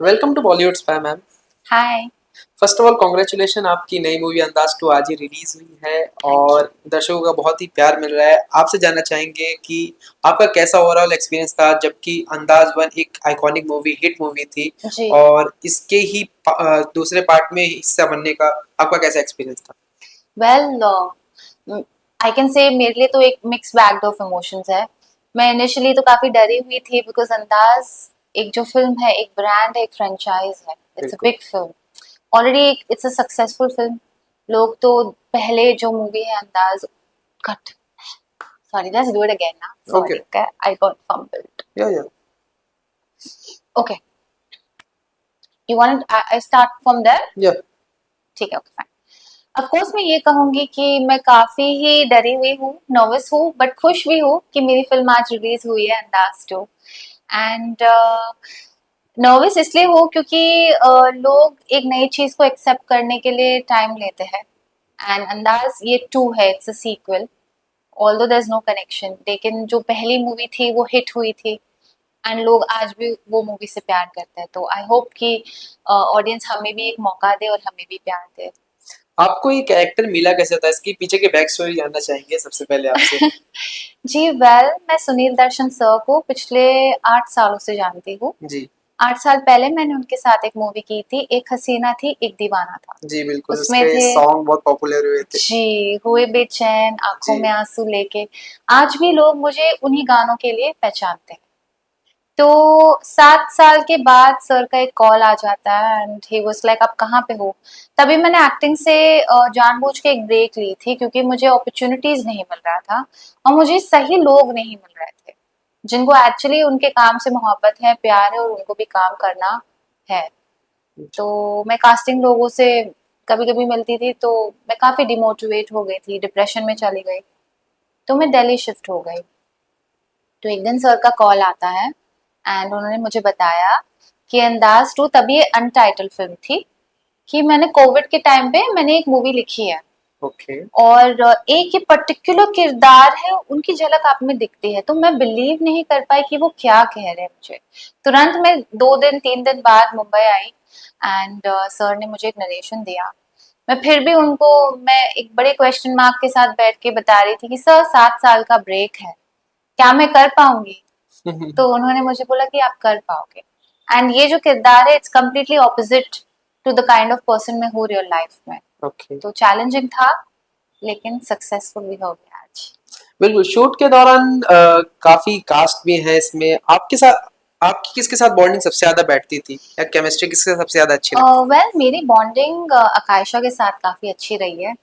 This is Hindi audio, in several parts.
Welcome to Bollywood Spy ma'am. Hi. First of all congratulation, आपकी नई मूवी अंदाज 2 आज ही रिलीज हुई है थैंक यू। और दर्शकों का बहुत ही प्यार मिल रहा है। आपसे जानना चाहेंगे कि आपका कैसा ओवरऑल एक्सपीरियंस था, जबकि अंदाज 1 एक आइकॉनिक मूवी, हिट मूवी थी जी। और इसके ही दूसरे पार्ट में हिस्सा बनने का आपका कैसा एक्सपीरियंस था? वेल, आई कैन से मेरे लिए तो एक मिक्स बैग ऑफ इमोशंस है। मैं इनिशियली तो काफी डरी हुई थी बिकॉज अंदाज एक जो फिल्म है, एक ब्रांड है, एक फ्रेंचाइज है। इट्स अ बिल्कुल। Big film. Already it's a successful film. लोग तो पहले जो मूवी है Andaz, cut, sorry, let's do it again ना, okay. Sorry, okay, I got fumbled. या okay, you want I start from there? या ठीक है, ओके, फाइन। ऑफ कोर्स मैं ये कहूंगी कि मैं काफी ही डरी हुई हूँ, नर्वस हूँ, बट खुश भी हूँ कि मेरी फिल्म आज रिलीज हुई है, अंदाज टू। एंड नर्वस इसलिए हूँ क्योंकि लोग एक नई चीज को एक्सेप्ट करने के लिए टाइम लेते हैं। एंड अंदाज ये टू है, it's a sequel. Although there is no connection, लेकिन जो पहली मूवी थी वो हिट हुई थी एंड लोग आज भी वो मूवी से प्यार करते हैं। तो आई होप कि ऑडियंस हमें भी एक मौका दे और हमें भी प्यार दे। आपको ये कैरेक्टर मिला कैसे था? इसके पीछे की बैक स्टोरी जानना चाहेंगे सबसे पहले आपसे। जी, मैं सुनील दर्शन सर को पिछले 8 सालों से जानती हूँ। जी। 8 साल पहले मैंने उनके साथ एक मूवी की थी, एक हसीना थी एक दीवाना था। जी, बिल्कुल, उसमें उसके थे, सॉन्ग बहुत पॉपुलर हुए थे। जी, हुए बेचैन, आंखों में जी। आंसू लेके। आज भी लोग मुझे उन्हीं गानों के लिए पहचानते हैं। तो 7 साल के बाद सर का एक कॉल आ जाता है एंड ही वाज लाइक, आप कहाँ पे हो? तभी मैंने एक्टिंग से जानबूझ के एक ब्रेक ली थी क्योंकि मुझे अपॉर्चुनिटीज नहीं मिल रहा था और मुझे सही लोग नहीं मिल रहे थे जिनको एक्चुअली उनके काम से मोहब्बत है, प्यार है और उनको भी काम करना है। तो मैं कास्टिंग लोगों से कभी कभी मिलती थी तो मैं काफी डिमोटिवेट हो गई थी, डिप्रेशन में चली गई। तो मैं दिल्ली शिफ्ट हो गई। तो एक दिन सर का कॉल आता है एंड उन्होंने मुझे बताया कि अंदाज टू, तभी ये अनटाइटल फिल्म थी, कि मैंने कोविड के टाइम पे मैंने एक मूवी लिखी है ओके। और एक ये पर्टिकुलर किरदार है, उनकी झलक आप में दिखती है। तो मैं बिलीव नहीं कर पाई कि वो क्या कह रहे हैं मुझे। तुरंत मैं 2 दिन 3 दिन बाद मुंबई आई एंड सर ने मुझे एक नरेशन दिया। मैं फिर भी उनको, मैं एक बड़े क्वेश्चन मार्क के साथ बैठ के बता रही थी कि सर 7 साल का ब्रेक है, क्या मैं कर पाऊंगी? तो उन्होंने मुझे बोला कि आप कर पाओगे। एंड ये जो किरदार है, it's completely opposite to the kind of person मैं हूँ रियल लाइफ में। ओके। तो चैलेंजिंग था, लेकिन सक्सेसफुल भी हो गया आज। बिल्कुल, शूट के दौरान काफ़ी कास्ट भी है इसमें। आपके साथ आपकी किसके साथ बॉन्डिंग सबसे ज़्यादा बैठती थी या केमिस्ट्री किसके साथ सबसे ज़्यादा अच्छी लगती थी? वेल, मेरी बॉन्डिंग आकायशा के साथ काफी अच्छी रही है,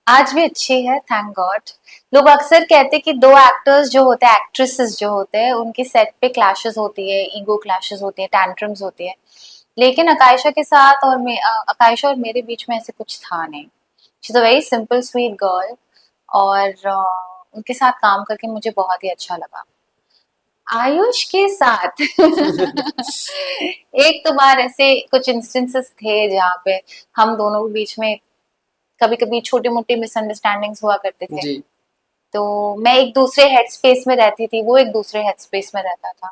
आज भी अच्छी है, थैंक गॉड। लोग अक्सर कहते हैं कि दो एक्टर्स जो होते हैं, एक्ट्रेसेस जो होते हैं, उनकी सेट पे क्लैशेस होती है, ईगो क्लैशेस होती है, टैंट्रम्स होती है। लेकिन आकायशा के साथ और आकायशा और मेरे बीच में ऐसे कुछ था नहीं। She is a very simple sweet girl और उनके साथ काम करके मुझे बहुत ही अच्छा लगा। आयुष के साथ एक तो बार ऐसे कुछ इंस्टेंसेस थे जहाँ पे हम दोनों के बीच में कभी कभी छोटे मोटे मिसअंडरस्टैंडिंग्स हुआ करते थे। जी। तो मैं एक दूसरे हेड स्पेस में रहती थी, वो एक दूसरे हेड स्पेस में रहता था।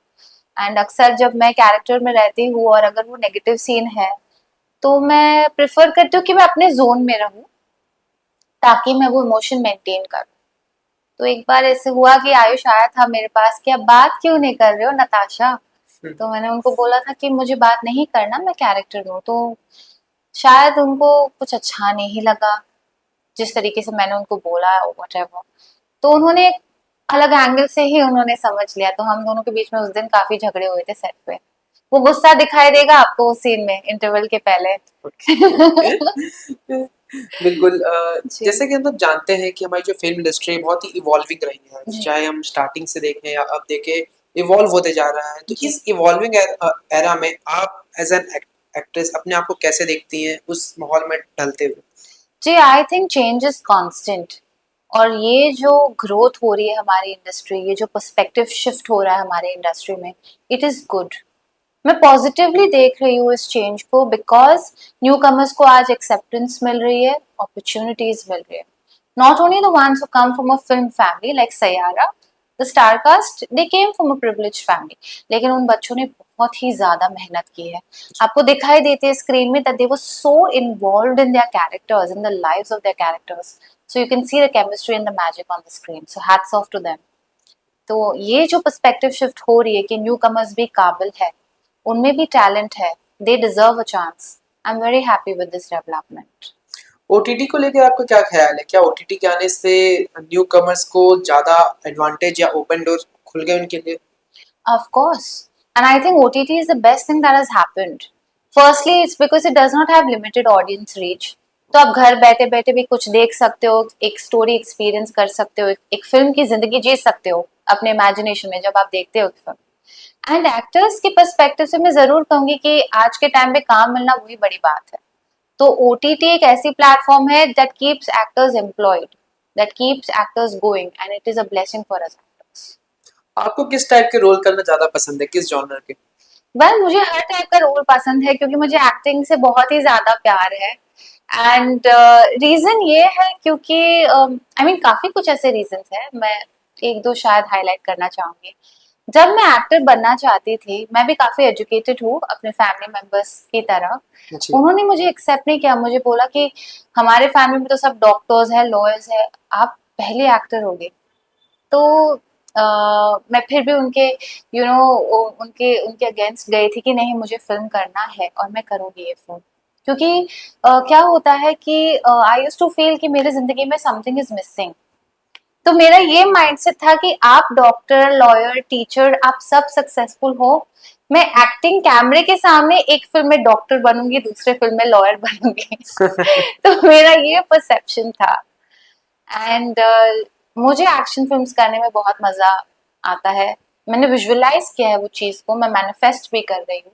एंड अक्सर जब मैं कैरेक्टर में रहती हूँ और अगर वो नेगेटिव सीन है तो मैं प्रेफर करती हूँ कि मैं अपने जोन में रहूँ ताकि मैं वो इमोशन मेंटेन करूँ। तो एक बार ऐसे हुआ कि आयुष आया था मेरे पास कि अब बात क्यों नहीं कर रहे हो नताशा? तो मैंने उनको बोला था कि मुझे बात नहीं करना, मैं कैरेक्टर हूँ। तो शायद उनको कुछ अच्छा नहीं लगा जिस तरीके से मैंने उनको बोला, व्हाटएवर। तो उन्होंने एक अलग एंगल से ही उन्होंने समझ लिया। तो हम दोनों के बीच में उस दिन काफी झगड़े हुए थे सेट पे। वो गुस्सा दिखाई देगा आपको उस सीन में, इंटरवल के पहले। ओके। बिल्कुल, जी। जैसे कि हम सब जानते हैं कि हमारी जो फ़िल्म इंडस्ट्री है बहुत ही इवॉल्विंग रही है। जी। चाहे हम स्टार्टिंग से देखें या अब देखें, इवॉल्व होते जा रहा है। तो जी। इस इवॉल्विंग एरा में आप एज़ एन एक्ट्रेस अपने आप को कैसे देखती हैं उस माहौल में ढलते हुए? जी, I think change is constant. और ये जो ग्रोथ हो रही है हमारी इंडस्ट्री, ये जो पर्सपेक्टिव शिफ्ट हो रहा है हमारे इंडस्ट्री में, इट इज गुड। मैं पॉजिटिवली देख रही हूँ इस चेंज को बिकॉज न्यू कमर्स को आज एक्सेप्टेंस मिल रही है, अपॉर्चुनिटीज मिल रही है। Not only the ones who come from a film family like Saiyaara, the star cast, they came from a privileged family, लेकिन उन बच्चों ने बहुत ही ज्यादा मेहनत की है। आपको दिखाई देती है स्क्रीन में that they were so involved in their characters, in the lives of their characters, so you can see the chemistry and the magic on the screen, so hats off to them। तो ये जो पर्सपेक्टिव शिफ्ट हो रही है कि न्यू कमर्स भी काबिल है, उनमें भी टैलेंट है, they deserve a chance, I am very happy with this development. OTT को लेकर आपका क्या ख्याल है? क्या ओटीटी के आने से न्यू कमर्स को ज्यादा एडवांटेज या ओपन डोर खुल गए उनके लिए? Of course, and I think OTT is the best thing that has happened. Firstly, it's because it does not have limited audience reach. तो आप घर बैठे बैठे भी कुछ देख सकते हो, एक स्टोरी एक्सपीरियंस कर सकते हो, एक फिल्म की जिंदगी जी सकते हो अपने इमेजिनेशन में जब आप देखते हो फिल्म। एंड एक्टर्स के पर्सपेक्टिव से मैं जरूर कहूंगी कि आज के टाइम पे काम मिलना वही बड़ी बात है। तो OTT एक ऐसी प्लेटफॉर्म है that keeps actors employed, that keeps actors going, and it is a blessing for us actors. आपको किस टाइप के रोल करना ज्यादा पसंद है, किस जॉनर के? मुझे हर टाइप का रोल पसंद है क्योंकि मुझे एक्टिंग से बहुत ही ज्यादा प्यार है। एंड रीजन ये है क्योंकि आई मीन काफी कुछ ऐसे रीजंस है, मैं एक दो शायद हाईलाइट करना चाहूंगी। जब मैं एक्टर बनना चाहती थी, मैं भी काफी एजुकेटेड हूँ अपने फैमिली मेंबर्स की तरह, जी। उन्होंने मुझे एक्सेप्ट नहीं किया। मुझे बोला कि हमारे फैमिली में तो सब डॉक्टर्स है, लॉयर्स है, आप पहले एक्टर होगे। तो मैं फिर भी उनके उनके उनके अगेंस्ट गई थी कि नहीं, मुझे फिल्म करना है और मैं करूंगी ये फिल्म। क्योंकि क्या होता है कि आई यूज्ड टू फील कि मेरी जिंदगी में समथिंग इज मिसिंग। तो मेरा ये माइंडसेट था कि आप डॉक्टर, लॉयर, टीचर, आप सब सक्सेसफुल हो, मैं एक्टिंग कैमरे के सामने एक फिल्म में डॉक्टर बनूंगी, दूसरे फिल्म में लॉयर बनूंगी। तो मेरा ये परसेप्शन था। एंड मुझे एक्शन फिल्म्स करने में बहुत मजा आता है। मैंने विजुअलाइज किया है वो चीज को, मैं मैनिफेस्ट भी कर रही हूँ।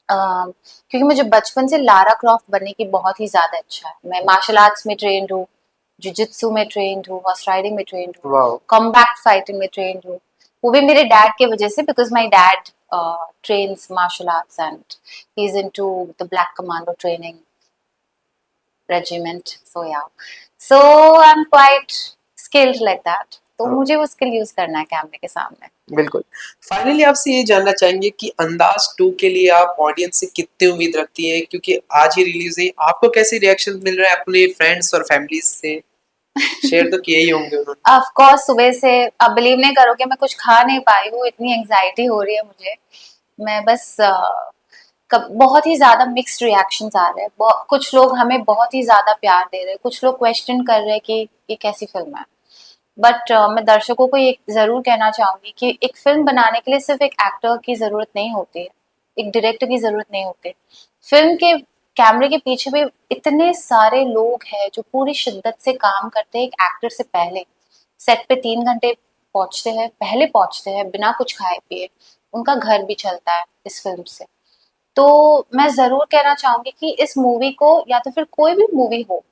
क्योंकि मुझे बचपन से लारा क्रॉफ्ट बनने की बहुत ही ज्यादा इच्छा है। मैं मार्शल आर्ट्स में ट्रेंड हूँ, जुजित्सु में ट्रेंड हूँ, हॉर्स राइडिंग में ट्रेंड हूँ, वाओ। कॉम्बैट फाइटिंग में ट्रेंड हूँ। वो भी मेरे डैड के वजह से, because my dad trains martial arts and he is into the black commando training regiment, so yeah, so I'm quite skilled like that, तो मुझे वो स्किल यूज करना है कैमरे के सामने। बिल्कुल। फाइनली आपसे ये जानना चाहेंगे कि अंदाज 2 के लिए आप ऑडियंस से कितनी उम्मीद रखती हैं, क्योंकि आज ही रिलीज हुई, आपको कैसे रिएक्शन मिल रहा है अपने फ्रेंड्स और फैमिली से? शेयर तो किए ही होंगे उन्होंने। ऑफ कोर्स, सुबह से आप बिलीव नहीं करोगे मैं कुछ खा नहीं पाई हूँ, इतनी एंजाइटी हो रही है मुझे। मैं बस बहुत ही ज्यादा मिक्स्ड रिएक्शंस आ रहे हैं। कुछ लोग हमें बहुत ही ज्यादा प्यार दे रहे हैं, कुछ लोग क्वेश्चन कर रहे हैं कि ये कैसी फिल्म है। बट मैं दर्शकों को ये जरूर कहना चाहूंगी कि एक फिल्म बनाने के लिए सिर्फ एक एक्टर की जरूरत नहीं होती है, एक डायरेक्टर की जरूरत नहीं होती। फिल्म के कैमरे के पीछे भी इतने सारे लोग हैं जो पूरी शिद्दत से काम करते हैं। एक एक्टर से पहले सेट पे 3 घंटे पहुंचते हैं, पहले पहुंचते हैं बिना कुछ खाए पिए, उनका घर भी चलता है इस फिल्म से। तो मैं जरूर कहना चाहूंगी कि इस मूवी को, या तो फिर कोई भी मूवी हो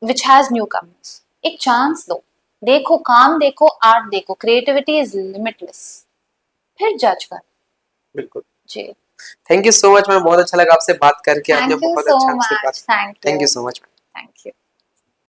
विच हैज न्यू कमर्स, एक चांस दो, देखो काम, देखो आर्ट, देखो क्रिएटिविटी इज लिमिटलेस, फिर जज कर। बिल्कुल। जी, thank you so much ma'am, बहुत अच्छा लगा आपसे बात करके, आपने थैंक यू बहुत सो अच्छा हमसे बात। Much, thank thank you, you so much. Thank you.